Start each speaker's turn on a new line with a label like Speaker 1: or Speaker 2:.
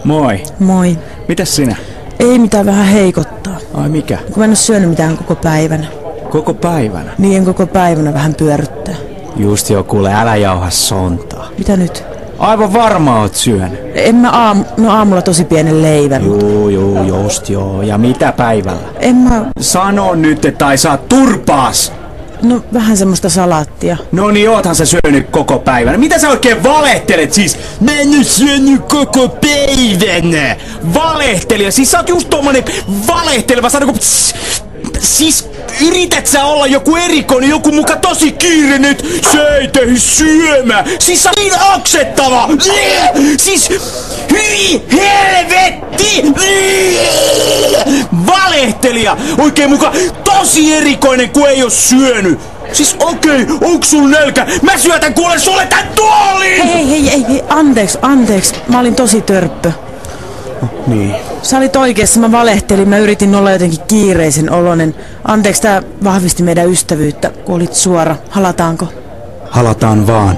Speaker 1: Moi.
Speaker 2: Moi.
Speaker 1: Mitäs sinä?
Speaker 2: Ei mitään, vähän heikottaa.
Speaker 1: Ai mikä?
Speaker 2: Kun mä en oo syönyt mitään koko päivänä.
Speaker 1: Koko päivänä?
Speaker 2: Niin koko päivänä vähän pyörryttää.
Speaker 1: Just joo, kuule, älä jauha sontaa.
Speaker 2: Mitä nyt?
Speaker 1: Aivan varma oot syönyt.
Speaker 2: En mä aamulla tosi pienen leivän.
Speaker 1: Juu, just joo. Ja mitä päivällä?
Speaker 2: En mä...
Speaker 1: Sano nyt, että ai saa turpaas!
Speaker 2: No vähän semmoista salaattia.
Speaker 1: No niin, oothan sä syönyt koko päivänä. Mitä sä oikein valehtelet siis? Mä en oo syönyt koko päivänä! Valehtelija! Siis sä oot just tommonen valehteleva. Sä oot siis yrität sä olla joku erikoinen, joku muka tosi kiire nyt? Se ei tehi syömä! Siis sä oot niin oksettava! Siis hyi helvetti! Valehtelija! Oikein muka tosi erikoinen, kun ei oo syönyt! Siis okei, onks sul nälkä? Mä syötän kuule sulle tän tuolin!
Speaker 2: Hei, anteeksi. Mä olin tosi törppö.
Speaker 1: Niin.
Speaker 2: Sä olit oikeassa, mä valehtelin, mä yritin olla jotenkin kiireisen oloinen. Anteeksi, tää vahvisti meidän ystävyyttä, kun olit suora. Halataanko?
Speaker 1: Halataan vaan.